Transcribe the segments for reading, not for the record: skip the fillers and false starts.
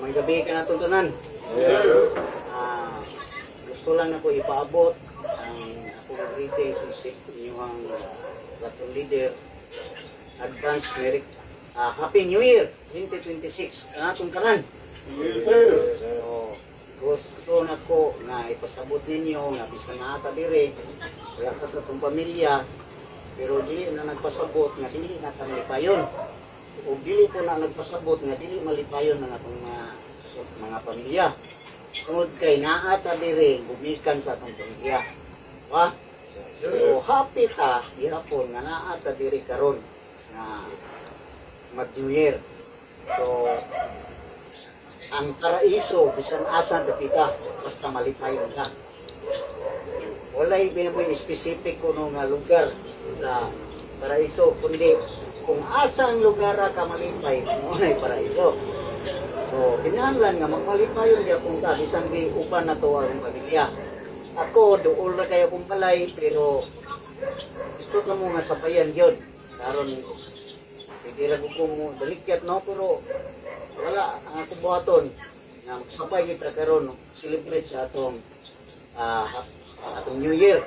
May gabi ka na tutunan. Gusto lang na ko ipaabot ang akong greetings sa inyong platform leader. Advance Happy New Year 2026. Ang atong kanan. Gusto na ko na ipasabot ninyo nga bisan na ata dire wala ka sa itong pamilya pero dili na nagpasabot nga dili na malipayon o dili po na nagpasabot nga dili malipayon ng atong mga pamilya tungod kay naa ta dire gumikan sa atong pamilya ha so happy ta gihapon nga naa ta dire karon nga mag New Year so ang paraiso bisan asa dapita basta malipayon ka walay may specific kuno nga lugar sa paraiso kundi kung asa ang lugar ka malipay mo ay paraiso so kinahanglan nga magmalipayon niya kung ta bisan di upan na to ang pamilya ako dool na kayo kung palay pero gusto ka mo nga sabayan yun karon hindi ra ko mo dalikyat no pero wala ang atong buhaton nga sabay kita karon celebrate sa atong atong New Year.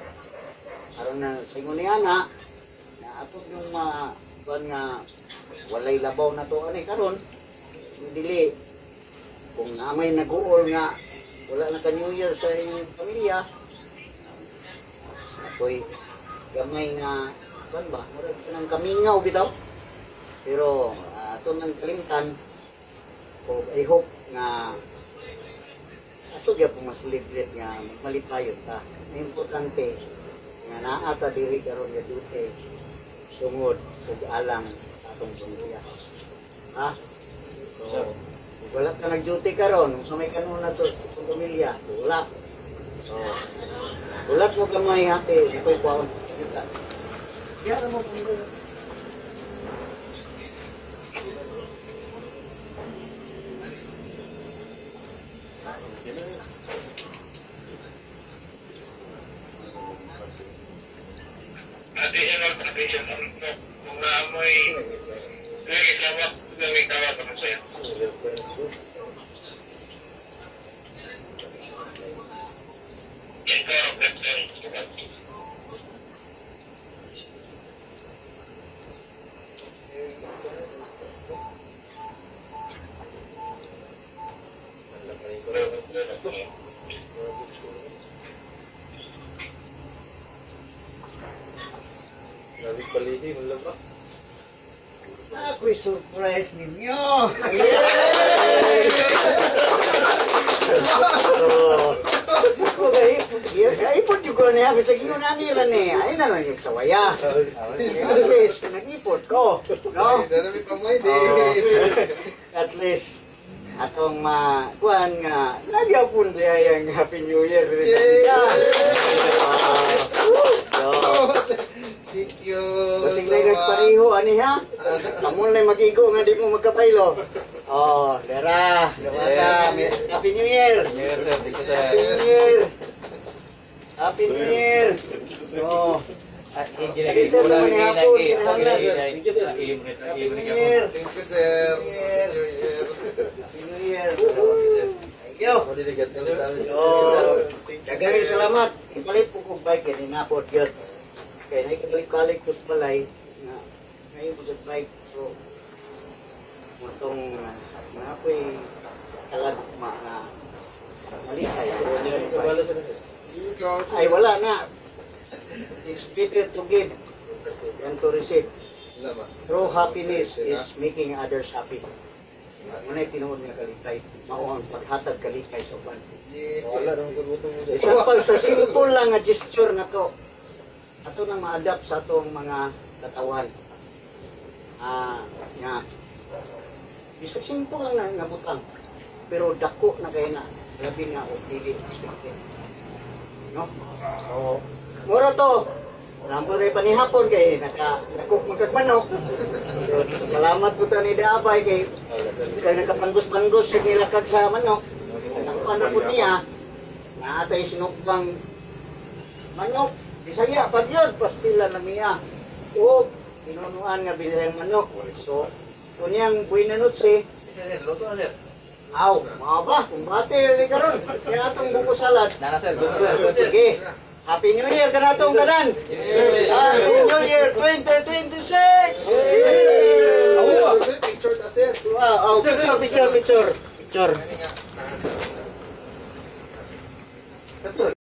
Aron na sa ingon niya na atong yung kuan nga walay labaw na to ani karon dili kung namay nag-uol nga wala na ka New Year sa inyong pamilya ako'y gamay nga kuan ba murag nang kamingaw bitaw pero ato nang kalimtan o I hope nga ato gyud po mas celebrate nga malipayon ta. Importante nga naa ta diri karon nga duty tungod ug alang atong pamilya. Ha? So, wala ka nag-duty karon sa may kanuna to sa pamilya, wala. So, wala mo gamay hati ikoy kwaon kita. Diya mo pamilya. Kung naamoy lagi sawak, lagi kawat ako sa'yo. Yan ka, Palisi, wala ba? Ako'y surprise ninyo! Ipot yung ko niya, bisa gino na nila niya. Ay na lang yung sawaya. At least, nag-ipot ko. No? At least, atong kuhan nga, nagyapon siya yung Happy New Year. Thank you. Basing na nagpareho, ani ha? Kamu na mag-igo nga di mo magkapaylo. Oh, dara. Happy New Year. Happy New Year. Happy New Year. So, Thank you, sir. Happy New Year. Thank you. Daghang salamat. Ipalit po kong bike yan, inapot yun. Kaya naikabalik-balik ko palay na ngayon ko sa bike. So, matong mga ako'y kalagma na malikay. Ay, wala na. It's better to give than to receive. True happiness is making others happy. Muna'y tinuod nga kalikay. Mao ang paghatag kalikay sa uban. Example, sa simple lang nga gesture na to, ato nang ma-adapt sa atong mga katawan. Nga, bisa simple lang na nabutang. Pero dako na kayo na, labi nga o pili expected. No? So, mura to. Nampun rin panihapon kay nakuk magkagmanok. So, salamat po ta ni Daabay kay nakapanggos-panggos sa nilakag sa manok. Nakuha na po niya, naatay sinukbang manok. Bisaya, pag yun, pastila na niya. O, pinunuan nga bilang manok. So, kunyang buhay na nutsi. Aw, maba, kumbate rin karon. Kaya atong buko salad. Nana sir, gusto sir. Sige. Happy New Year ka na itong tanan. Happy New Year 2026. Awa. Picture ta sir. Wow, picture.